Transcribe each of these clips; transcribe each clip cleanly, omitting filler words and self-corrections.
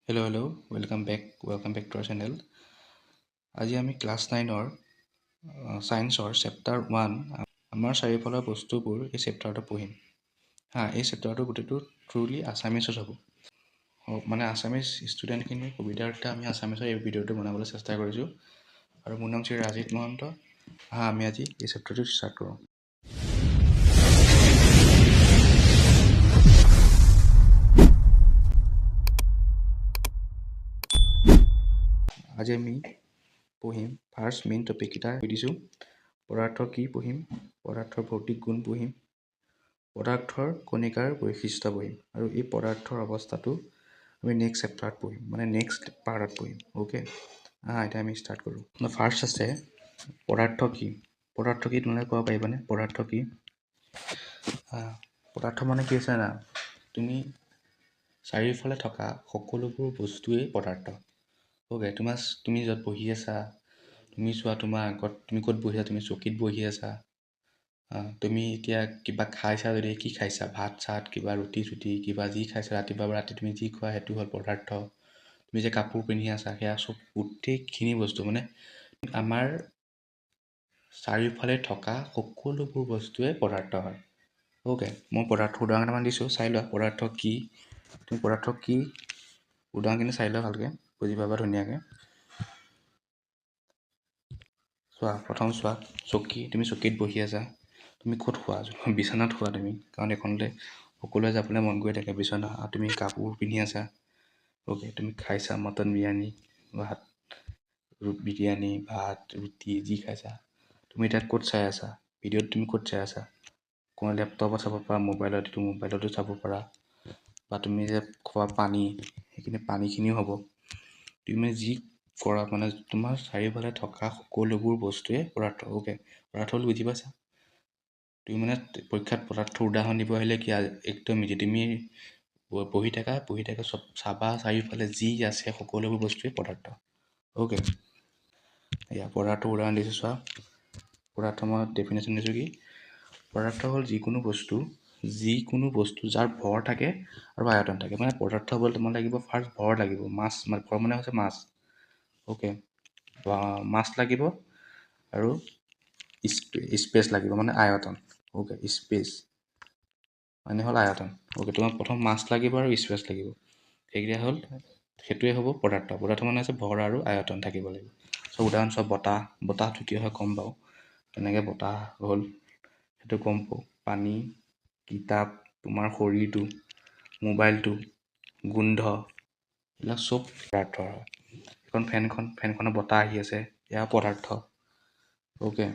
Hello', welcome back to our channel. আজি আমি class 9-ৰ ছায়েন্সৰ চেপ্টাৰ 1 আমাৰ চাৰিওফালৰ বস্তুবোৰ এই চেপ্টাৰটো পঢ়িম। এই চেপ্টাৰটো গোটেইটো ট্ৰুলি আছামিছত হ'ব। মানে আছামিজ ষ্টুডেণ্টখিনিৰ সুবিধাৰ্থে আমি আছামিজৰ এই ভিডিঅ'টো বনাবলৈ চেষ্টা কৰিছোঁ। আৰু মোৰ নাম শ্ৰী ৰাজিত মহন্ত। আমি আজি এই চেপ্টাৰটো ষ্টাৰ্ট কৰোঁ। আজি আমি পঢ়িম ফাৰ্ষ্ট মেইন টপিককেইটা কৈ দিছোঁ। পদাৰ্থ কি পঢ়িম, পদাৰ্থৰ ভৌতিক গুণ পঢ়িম, পদাৰ্থৰ কণিকাৰ বৈশিষ্ট্য পঢ়িম, আৰু এই পদাৰ্থৰ অৱস্থাটো আমি নেক্সট চেপ্টাৰত পঢ়িম, মানে নেক্সট পাৰ্টত পঢ়িম। অ'কে, এতিয়া আমি ষ্টাৰ্ট কৰোঁ। ফাৰ্ষ্ট আছে পদাৰ্থ কি। পদাৰ্থ কি তোমালোকে ক'ব পাৰিবানে? পদাৰ্থ কি? পদাৰ্থ মানে কি হৈছে না, তুমি চাৰিওফালে থকা সকলোবোৰ বস্তুৱেই পদাৰ্থ। অ'কে, তুমি য'ত বহি আছা, তুমি চোৱা তোমাৰ আগত তুমি ক'ত বহি আছা, তুমি চকীত বহি আছা। তুমি এতিয়া কিবা খাইছা, যদি কি খাইছা, ভাত চাত কিবা ৰুটি চুটি কিবা যি খাইছা, ৰাতিপুৱা বা ৰাতি তুমি যি খোৱা সেইটো হ'ল পদাৰ্থ। তুমি যে কাপোৰ পিন্ধি আছা সেয়া চব গোটেইখিনি বস্তু, মানে আমাৰ চাৰিওফালে থকা সকলোবোৰ বস্তুৱে পদাৰ্থ হয়। অ'কে, মই পদাৰ্থ উদাহৰণ কেইটামান দিছোঁ, চাই লোৱা পদাৰ্থ কি। তুমি পদাৰ্থ কি উদাহৰণখিনি চাই লোৱা ভালকৈ, বুজি পাবা ধুনীয়াকৈ। চোৱা, প্ৰথম চোৱা চকী। তুমি চকীত বহি আছা। তুমি ক'ত শুৱা? বিচনাত শুৱা তুমি, কাৰণ এইখনতে সকলোৱে যাবলৈ মন কৰি থাকে বিচনা। আৰু তুমি কাপোৰ পিন্ধি আছা। অ'কে, তুমি খাইছা মটন বিৰিয়ানী, ভাত ৰুটি যি খাইছা। তুমি এতিয়া ক'ত চাই আছা? ভিডিঅ'ত তুমি ক'ত চাই আছা? কোনো লেপটপত চাব পাৰা, মোবাইলতো চাব পাৰা, বা তুমি যে খোৱা পানী, সেইখিনি পানীখিনিও হ'ব। তুমি যি কৰা, মানে তোমাৰ চাৰিওফালে থকা সকলোবোৰ বস্তুৱে পদাৰ্থ। অ'কে, পদাৰ্থ বুলি বুজি পাইছা? তুমি মানে পৰীক্ষাত পদাৰ্থ উদাহৰণ দিব আহিলে কি একদম ইজি। তুমি বহি থাকা চব চাবা, চাৰিওফালে যি আছে সকলোবোৰ বস্তুৱে পদাৰ্থ। অ'কে, পদাৰ্থ উদাহৰণ দিছোঁ চোৱা। পদাৰ্থ মই ডেফিনেশ্যন দিছোঁ কি, পদাৰ্থ হ'ল যিকোনো বস্তু যাৰ ভৰ থাকে আৰু আয়তন থাকে। মানে পদাৰ্থ হ'বলৈ তোমাৰ লাগিব ফাৰ্ষ্ট ভৰ লাগিব, মাছ, মানে ভৰ মানে হৈছে মাছ। অ'কে, মাছ লাগিব আৰু স্পেচ লাগিব, মানে আয়তন। অ'কে, স্পেচ মানে হ'ল আয়তন। অ'কে, তোমাক প্ৰথম মাছ লাগিব আৰু স্পেচ লাগিব, সেইটোৱে হ'ব পদাৰ্থ। পদাৰ্থ মানে হৈছে ভৰ আৰু আয়তন থাকিব লাগিব। চ' উদাহৰণ চব বতাহটো কি হয় গম পাওঁ, তেনেকৈ বতাহ হ'ল সেইটো গম পাওঁ। পানী, কিতাপ, তোমাৰ শৰীৰটো, মোবাইলটো, গোন্ধ, এইবিলাক চব পদাৰ্থ হয়। এখন ফেনখনৰ বতাহ আহি আছে, এয়া পদাৰ্থ। অ'কে,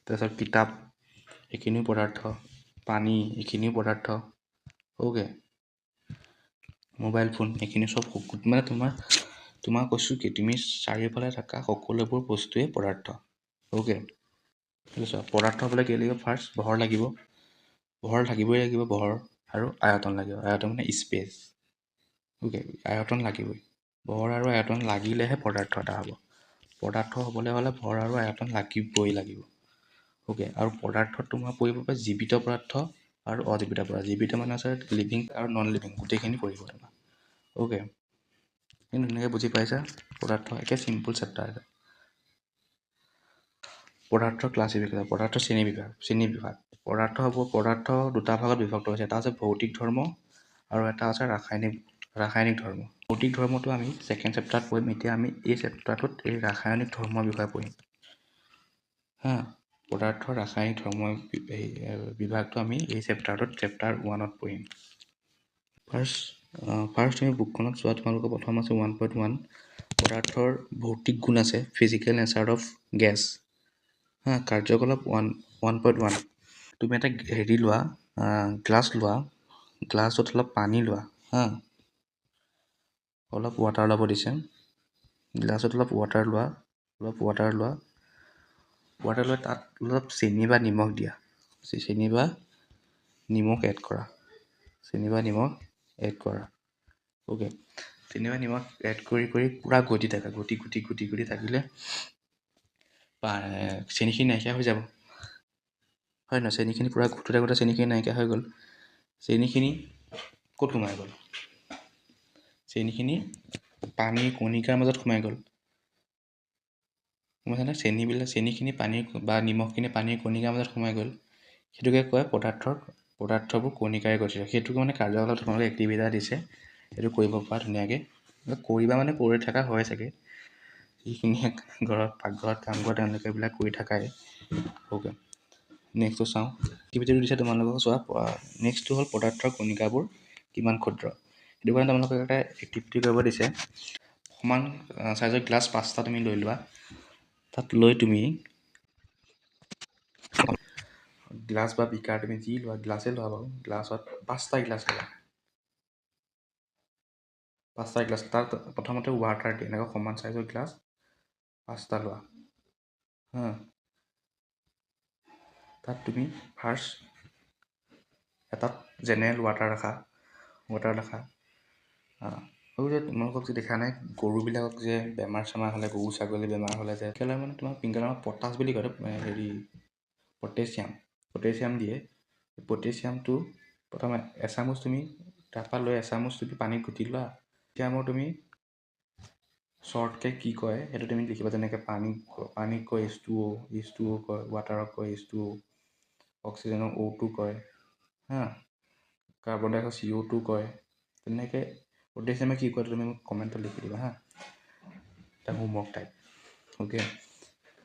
তাৰপিছত কিতাপ, এইখিনিও পদাৰ্থ। পানী, এইখিনিও পদাৰ্থ। অ'কে, মোবাইল ফোন, এইখিনি চব মানে তোমাৰ কৈছোঁ কি, তুমি চাৰিওফালে থকা সকলোবোৰ বস্তুৱেই পদাৰ্থ। অ'কে, পদাৰ্থ হ'বলৈ কি লাগিব? ফাৰ্ষ্ট ভৰ লাগিব, ভৰ থাকিবই লাগিব, ভৰ আৰু আয়তন লাগিব। আয়তন মানে স্পেচ। অ'কে, আয়তন লাগিবই, ভৰ আৰু আয়তন লাগিলেহে পদাৰ্থ এটা হ'ব। পদাৰ্থ হ'বলৈ হ'লে ভৰ আৰু আয়তন লাগিব। অ'কে, আৰু পদাৰ্থত তোমাৰ পৰিব পাৰে জীৱিত পদাৰ্থ আৰু অজীৱিত পদাৰ্থ। জীৱিত মানে আছে লিভিং আৰু নন লিভিং, গোটেইখিনি পৰিব তোমাৰ। অ'কে, কিন্তু ধুনীয়াকৈ বুজি পাইছা পদাৰ্থ, একে চিম্পুল চেপ্টাৰ এটা। পদাৰ্থ ক্লাছিফিকেশ্যন, পদাৰ্থ শ্ৰেণীবিভাগ। পদাৰ্থ দুটা ভাগত বিভক্ত হৈছে। এটা আছে ভৌতিক ধৰ্ম আৰু এটা আছে ৰাসায়নিক ধৰ্ম। ভৌতিক ধৰ্মটো আমি ছেকেণ্ড চেপ্টাৰত পঢ়িম। এতিয়া আমি এই চেপ্টাৰটোত এই ৰাসায়নিক ধৰ্মৰ বিষয়ে পঢ়িম। পদাৰ্থৰ ৰাসায়নিক ধৰ্ম বিভাগটো আমি এই চেপ্টাৰ 1ত পঢ়িম। ফাৰ্ষ্ট তুমি বুকখনত চোৱা, তোমালোকৰ প্ৰথম আছে 1.1, পদাৰ্থৰ ভৌতিক গুণ আছে, ফিজিকেল নেচাৰ অফ গেছ। কাৰ্যকলাপ 1.1, তুমি এটা লোৱা, গ্লাছ লোৱা, গ্লাছত অলপ পানী লোৱা। অলপ ৱাটাৰ ল'ব দিছে, গ্লাছত অলপ ৱাটাৰ লোৱা, ৱাটাৰ লৈ তাত অলপ চেনি বা নিমখ দিয়া। চেনি বা নিমখ এড কৰা। অ'কে, চেনি বা নিমখ এড কৰি পূৰা ঘটি থাকা। ঘটি থাকিলে চেনিখিনি নাইকিয়া হৈ যাব, হয় নহয়? চেনিখিনি পূৰা ঘটোতে চেনিখিনি নাইকিয়া হৈ গ'ল। চেনিখিনি ক'ত সোমাই গ'ল? চেনিখিনি পানীৰ কণিকাৰ মাজত সোমাই গ'ল। গম পাইছানে? চেনিখিনি পানীৰ বা নিমখখিনি পানীৰ কণিকাৰ মাজত সোমাই গ'ল। সেইটোকে কয় পদাৰ্থবোৰ কণিকাৰে গঠিত। সেইটোকে মানে কাৰ্যকলাপ তোমালোকে এক্টিভিটি এটা দিছে, সেইটো কৰিব পৰা ধুনীয়াকৈ। কৰিবা মানে কৰি থকা হয় চাগে, যিখিনিয়ে ঘৰত পাকঘৰত কাম কৰে তেওঁলোকে এইবিলাক কৰি থাকাই। অ'কে, নেক্সটটো চাওঁ। এক্টিভিটিটো দিছে তোমালোকক চোৱা। নেক্সটটো হ'ল পদাৰ্থৰ কণিকাবোৰ কিমান ক্ষুদ্ৰ। সেইটো কাৰণে তোমালোকক এটা এক্টিভিটি কৰিব দিছে। সমান চাইজৰ গ্লাছ 5টা তুমি লৈ লোৱা। তাত লৈ তুমি গ্লাছ বা বিকাৰ তুমি যি লোৱা, গ্লাছেই লোৱা বাৰু, গ্লাছত 5টা গ্লাছ লোৱা। 5টা গ্লাছ, তাত প্ৰথমতে ৱাটাৰ দিয়ে, এনেকৈ সমান চাইজৰ গ্লাছ 5টা লোৱা। তাত তুমি ফাৰ্ষ্ট এটাত জেনেৰেল ৱাটাৰ ৰাখা। আৰু যে তোমালোকক যে দেখা নাই গৰুবিলাকক যে বেমাৰ চেমাৰ হ'লে, গৰু ছাগলী বেমাৰ হ'লে যে কেলৈ মানে তোমাক পিংক কালাৰৰ পটাছ বুলি কয়, পটেছিয়াম দিয়ে। পটেছিয়ামটো প্ৰথমে এচামুচ তুমি তাৰপৰা লৈ এচামুচ তুমি পানীত ঘুটি লোৱা। পটেছিয়ামৰ তুমি শ্বৰ্টকৈ কি কয় সেইটো তুমি লিখিবা। যেনেকৈ পানীক কয় H2O কয়, ৱাটাৰক কয় H2O, অক্সিজেনক O2 কয়, কাৰ্বন ডাই অক্সাইড CO2 কয়। তেনেকৈ পটেছিয়ামে কি কয় তুমি মোক কমেণ্টত লিখি দিবা এটা হোমৱৰ্ক টাইপ। অ'কে,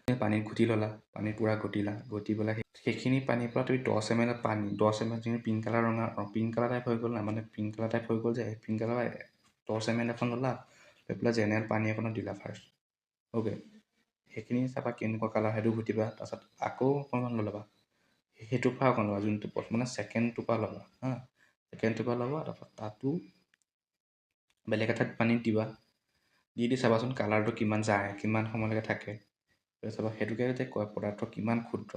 পানীত ঘুটি ল'লা, পানীত পূৰা ঘটি পেলাই সেইখিনি পানীৰ পৰা তুমি 10 ml পানী, 10 ml যিখিনি পিংক কালাৰ টাইপ হৈ গ'ল না, মানে পিংক কালাৰ টাইপ হৈ গ'ল যে পিংক কালাৰ 10 ml এখন ল'লা, লৈ পেলাই জেনেৰেল পানী এখনত দিলা ফাৰ্ষ্ট। অ'কে, সেইখিনি চাবা কেনেকুৱা কালাৰ, সেইটো ঘুটিবা। তাৰপাছত আকৌ অকণমান লৈ ল'বা, সেইটোৰ পৰা অকণ ল'বা, যোনটো মানে ছেকেণ্ডটোৰ পৰা ল'বা। ছেকেণ্ডটোৰ পৰা ল'বা, তাৰপৰা তাতো বেলেগ এঠাইত পানীত দিবা। দি চাবাচোন কালাৰটো কিমান যায়, কিমান সময়লৈকে থাকে। চাবা, সেইটোকে যে কয় পদাৰ্থ কিমান ক্ষুদ্ৰ।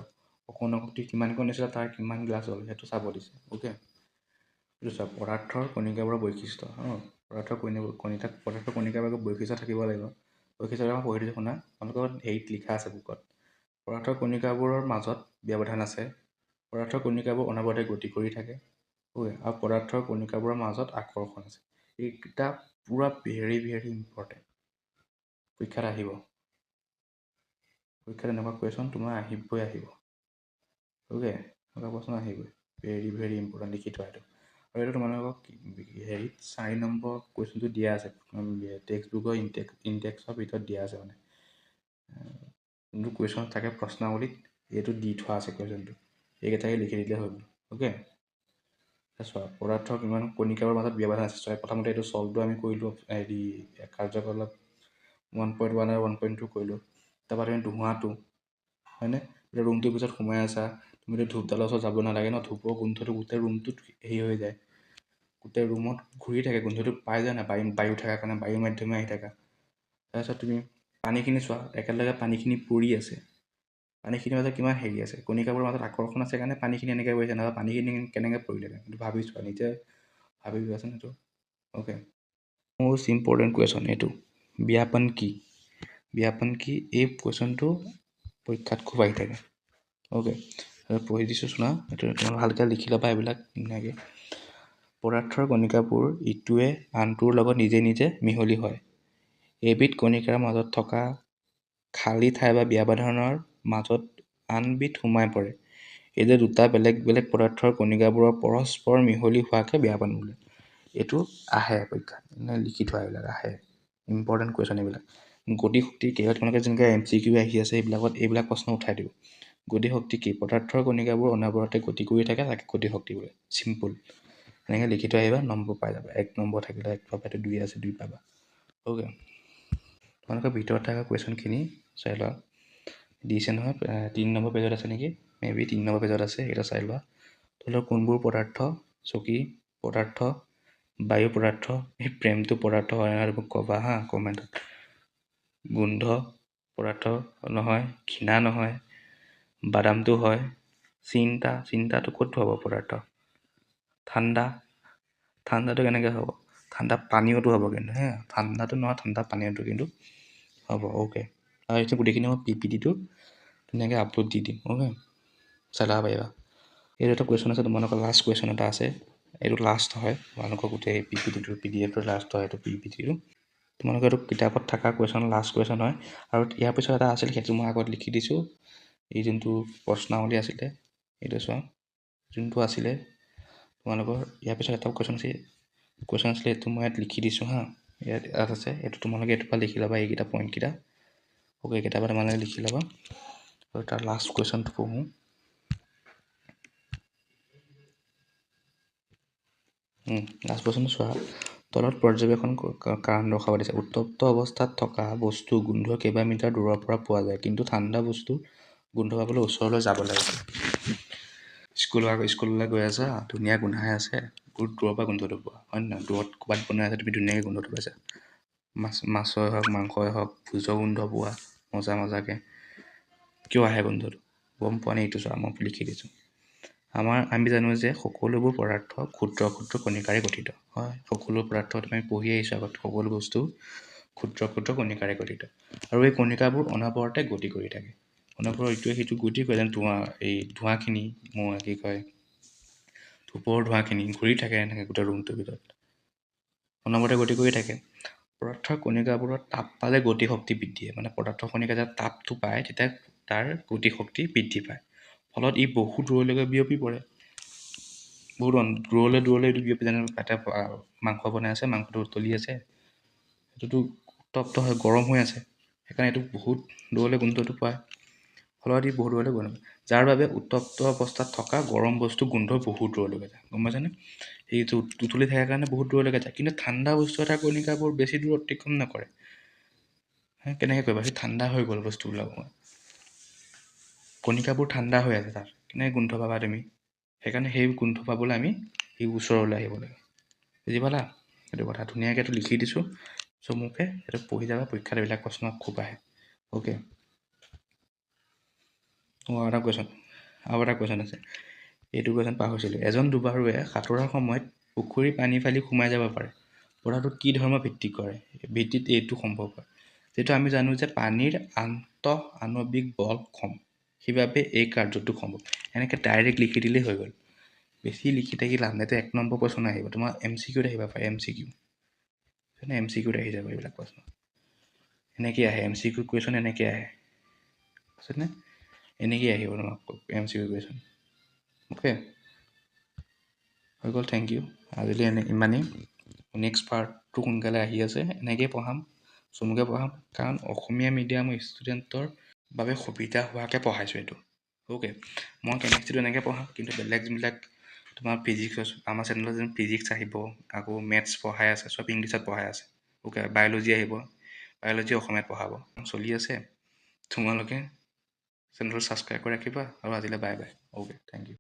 অকণ শক্তি কিমানকৈ নিছিলে, তাৰ কিমান গ্লাছ হ'ল সেইটো চাব দিছে। অ'কে, এইটো চোৱা পদাৰ্থৰ কণিকাবোৰৰ বৈশিষ্ট্য। পদাৰ্থৰ কণিকাবোৰৰ বৈশিষ্ট্য থাকিব লাগিব। বৈশিষ্ট্য মই পঢ়ি দিছোঁ শুনা। আপোনালোকৰ হেৰিত লিখা আছে বুকত। পদাৰ্থৰ কণিকাবোৰৰ মাজত ব্যৱধান আছে। পদাৰ্থৰ কণিকাবোৰ অনবৰতে গতি কৰি থাকে। আৰু পদাৰ্থৰ কণিকাবোৰৰ মাজত আকৰ্ষণ আছে। এইকেইটা পূৰা ভেৰি ভেৰি ইম্পৰ্টেণ্ট। পৰীক্ষাত আহিব। পৰীক্ষাত এনেকুৱা কুৱেশ্যন তোমাৰ আহিব। অ'কে, এনেকুৱা প্ৰশ্ন আহিবই। ভেৰি ভেৰি ইম্পৰ্টেণ্ট, লিখি থোৱা এইটো। আৰু এইটো তোমালোকক হেৰিত 4 নম্বৰ কুৱেশ্যনটো দিয়া আছে। টেক্সট বুকৰ ইনটেক্সৰ ভিতৰত দিয়া আছে। মানে যোনটো কুৱেশ্যন থাকে প্ৰশ্নাৱলীত, এইটো দি থোৱা আছে কুৱেশ্যনটো। এইকেইটাকে লিখি দিলে হৈ গ'ল। অ'কে, চোৱা পদাৰ্থৰ কিমান কণিকাবোৰৰ মাজত ব্যৱধান আছে। চোৱা প্ৰথমতে এইটো ছল্ভটো আমি কৰিলোঁ, কাৰ্যকলাপ 1.1 আৰু 1.2 কৰিলোঁ। তাৰপৰা তুমি ধোঁৱাটো, হয়নে? এতিয়া ৰুমটোৰ পিছত সোমাই আছা, তুমিতো ধূপডালৰ ওচৰত যাব নালাগে ন। ধূপৰ গোন্ধটো গোটেই ৰুমটোত হেৰি হৈ যায়, গোটেই ৰুমত ঘূৰি থাকে, গোন্ধটো পাই যায় না, বায়ু থকাৰ কাৰণে, বায়ুৰ মাধ্যমে আহি থকা। তাৰপিছত তুমি পানীখিনি চোৱা, একেলগে পানীখিনি পৰি আছে। পানীখিনিৰ মাজত কিমান হেৰি আছে, কণিকাবোৰৰ মাজত আকৰ্ষণ আছে কাৰণে পানীখিনি এনেকৈ পৰিছে। নহ'লে পানীখিনি কেনেকৈ পৰিলে, সেইটো ভাবি চোৱা, নিজে ভাবি চোৱাচোন সেইটো। অ'কে, মোষ্ট ইম্পৰ্টেণ্ট কুৱেশ্যন এইটো, বিয়াপন কি? এই কুৱেশ্যনটো পৰীক্ষাত খুব আহি থাকে। অ'কে, পঢ়ি দিছোঁ শুনা, এইটো তোমালোকে ভালকৈ লিখি ল'বা এইবিলাক ধুনীয়াকৈ। পদাৰ্থৰ কণিকাবোৰ ইটোৱে আনটোৰ লগত নিজে নিজে মিহলি হয়। এবিধ কণিকাৰ মাজত থকা খালী ঠাই বা ব্যৱধানৰ মাজত আনবিধ সোমাই পৰে। এই যে দুটা বেলেগ বেলেগ পদাৰ্থৰ কণিকাবোৰৰ পৰস্পৰ মিহলি হোৱাকে বিয়াপন বোলে। এইটো আহে পৰীক্ষাত, লিখি থোৱা এইবিলাক আহে। ইম্পৰ্টেণ্ট কুৱেশ্যন এইবিলাক। গতি শক্তি কি হয়, তোমালোকে যেনেকৈ MCQ আহি আছে এইবিলাক প্ৰশ্ন উঠাই দিব। গতি শক্তি কি? পদাৰ্থৰ কণিকাবোৰ অনবৰতে গতি কৰি থাকে, তাকে গতি শক্তি বোলে। চিম্পুল, এনেকৈ লিখি থৈ আহিবা, নম্বৰ পাই যাবা। 1 নম্বৰ থাকিলে 1 পাবা, 2 আছে 2 পাবা। অ'কে, তোমালোকৰ ভিতৰত থকা কুৱেশ্যনখিনি চাই লোৱা। দিছে নহয়, 3 নম্বৰ পেজত আছে নেকি, মেবি 3 নম্বৰ পেজত আছে, এটা চাই লোৱা। ধৰি লওক কোনবোৰ পদাৰ্থ, চকী পদাৰ্থ, বায়ু পদাৰ্থ, এই প্ৰেমটো পদাৰ্থ হয় নহয়, মোক ক'বা কমেণ্টত। গোন্ধ পদাৰ্থ নহয়, ঘৃণা নহয়, বাদামটো হয়, চিন্তাটো ক'ত হ'ব পদাৰ্থ? ঠাণ্ডাটো কেনেকৈ হ'ব? ঠাণ্ডা পানীয়টো হ'ব কিন্তু, ঠাণ্ডাটো নহয়, ঠাণ্ডা পানীয়টো কিন্তু হ'ব। অ'কে, আৰু এইটো গোটেইখিনি মই PPT-টো ধুনীয়াকৈ আপলোড দি দিম। অ'কে, চাই ল'ব পাৰিবা। এইটো এটা কুৱেশ্যন আছে, তোমালোকৰ লাষ্ট কুৱেশ্যন এটা আছে। এইটো লাষ্ট হয়, তোমালোকৰ গোটেই PPT-টোৰ PDF-টোৰ লাষ্ট হয় এইটো PPT-টো। তোমালোকে এইটো কিতাপত থকা কুৱেশ্যন লাষ্ট কুৱেশ্যন হয়। আৰু ইয়াৰ পিছত এটা আছিল, সেইটো মই আগত লিখি দিছোঁ। এই যোনটো প্ৰশ্নাৱলী আছিলে, এইটো চোৱা, যোনটো আছিলে তোমালোকৰ ইয়াৰ পিছত এটা কুৱেশ্যন আছিলে, এইটো মই ইয়াত লিখি দিছোঁ হা। ইয়াত আছে, এইটো তোমালোকে এইটোৰ পৰা লিখি ল'বা, এইকেইটা পইণ্টকেইটা। অ'কে, এইকেইটাৰ পৰা তোমালোকে লিখি ল'বা। আৰু তাৰ লাষ্ট কুৱেশ্যনটো পঢ়োঁ। লাষ্ট কুৱেশ্যনটো চোৱা। তলত পৰ্যবেক্ষণ কাৰণ দৰ্শাব দিছে। উত্তপ্ত অৱস্থাত থকা বস্তু গোন্ধ কেইবা মিটাৰ দূৰৰ পৰা পোৱা যায়, কিন্তু ঠাণ্ডা বস্তু গোন্ধ পাবলৈ ওচৰলৈ যাব লাগে। স্কুললৈ গৈ আছা, ধুনীয়া গোন্ধাই আছে, বহুত দূৰৰ পৰা গোন্ধটো পোৱা, হয় নহয়? দূৰত ক'ৰবাত বনাই আছে, তুমি ধুনীয়াকৈ গোন্ধটো পাইছা। মাছই হওক, মাংসই হওক, ভোজৰ গোন্ধ পোৱা মজাকৈ। কিয় আহে গোন্ধটো? গম পোৱা নাই? এইটো চোৱা, মই লিখি দিছোঁ। আমি জানো যে সকলোবোৰ পদাৰ্থ ক্ষুদ্ৰ ক্ষুদ্ৰ কণিকাৰে গঠিত। হয়, সকলো পদাৰ্থ আমি পঢ়ি আহিছোঁ আগত, সকলো বস্তু ক্ষুদ্ৰ ক্ষুদ্ৰ কণিকাৰে গঠিত। আৰু এই কণিকাবোৰ অনবৰতে গতি কৰি থাকে। অনবৰত ইটোৱে সিটো গতি কৰে, যেন ধোঁৱাখিনি, কি কয়, ধূপৰ ধোঁৱাখিনি ঘূৰি থাকে এনেকৈ গোটেই ৰুমটোৰ ভিতৰত, অনবৰতে গতি কৰি থাকে। পদাৰ্থৰ কণিকাবোৰত তাপ পালে গতিশক্তি বৃদ্ধি হয়। মানে পদাৰ্থ কণিকা যেতিয়া তাপটো পায়, তেতিয়া তাৰ গতিশক্তি বৃদ্ধি পায়। ফলত ই বহু দূৰলৈকে বিয়পি পৰে। বহুত দূৰলৈ এইটো বিয়পি, যেনে তাতে মাংস বনাই আছে, মাংসটো উতলি আছে, সেইটোতো উত্তপ্ত হৈ গৰম হৈ আছে, সেইকাৰণে এইটো বহুত দূৰলৈ গোন্ধটো পায়। ফলত ই বহুত দূৰলৈ গোন্ধ, যাৰ বাবে উত্তপ্ত অৱস্থাত থকা গৰম বস্তু গোন্ধ বহুত দূৰলৈকে যায়। গম পাইছানে? সেইটো উতলি থকাৰ কাৰণে বহুত দূৰলৈকে যায়। কিন্তু ঠাণ্ডা বস্তু এটাৰ কণিকাবোৰ বেছি দূৰ অতিক্ৰম নকৰে। কেনেকৈ কৰিবা? সেই ঠাণ্ডা হৈ গ'ল বস্তুবিলাক, কণিকাবোৰ ঠাণ্ডা হৈ আছে তাত, কেনেকৈ গোন্ধ পাবা তুমি? সেইকাৰণে সেই গোন্ধ পাবলৈ আমি সেই ওচৰলৈ আহিব লাগে। বুজি পালা? সেইটো কথা ধুনীয়াকৈ এইটো লিখি দিছোঁ, চমুকৈ সেইটো পঢ়ি যাবা। পৰীক্ষাত এইবিলাক প্ৰশ্ন খুব আহে। অ'কে, আৰু এটা কুৱেশ্যন আছে। এইটো কুৱেশ্যন পাহৰিছিলোঁ। এজন ডুবাৰুৱে সাঁতোৰাৰ সময়ত পুখুৰীৰ পানী ফালি সোমাই যাব পাৰে। কথাটোত কি ধৰ্মৰ ভিত্তিত এইটো সম্ভৱ হয়? যিহেতু আমি জানো যে পানীৰ আন্তঃআণৱিক বল কম, সেইবাবে এই কাৰ্যটো সম্ভৱ। এনেকৈ ডাইৰেক্ট লিখি দিলেই হৈ গ'ল। বেছি লিখি থাকি লাভ নাই। 1 নম্বৰ প্ৰশ্ন আহিব তোমাৰ, MCQত আহিব পাৰে। MCQত আহি যাব এইবিলাক প্ৰশ্ন। এনেকৈ আহে MCQ কুৱেশ্যন, এনেকৈ আহে, আছেনে? এনেকৈ আহিব তোমাক MCQ কুৱেশ্যন। অ'কে, হৈ গ'ল। Thank you. আজিলৈ ইমানেই। নেক্সট পাৰ্টটো সোনকালে আহি আছে। এনেকৈয়ে পঢ়াম, চমুকৈ পঢ়াম, কাৰণ অসমীয়া মিডিয়ামৰ ষ্টুডেণ্টৰ বাবে সুবিধা হোৱাকৈ পঢ়াইছোঁ এইটো। অ'কে, মই কেমেষ্ট্ৰিটো এনেকৈ পঢ়াম, কিন্তু বেলেগ যোনবিলাক তোমাৰ ফিজিক্স, আমাৰ চেনেলত যেন ফিজিক্স আহিব, আকৌ মেথছ পঢ়াই আছে, চব ইংলিছত পঢ়াই আছে। অ'কে, বায়'লজি আহিব, বায়'লজি অসমীয়াত পঢ়াব। চলি আছে। তোমালোকে চেনেলটো ছাবস্ক্ৰাইব কৰি ৰাখিবা। আৰু আজিলৈ bye bye. Okay, thank U.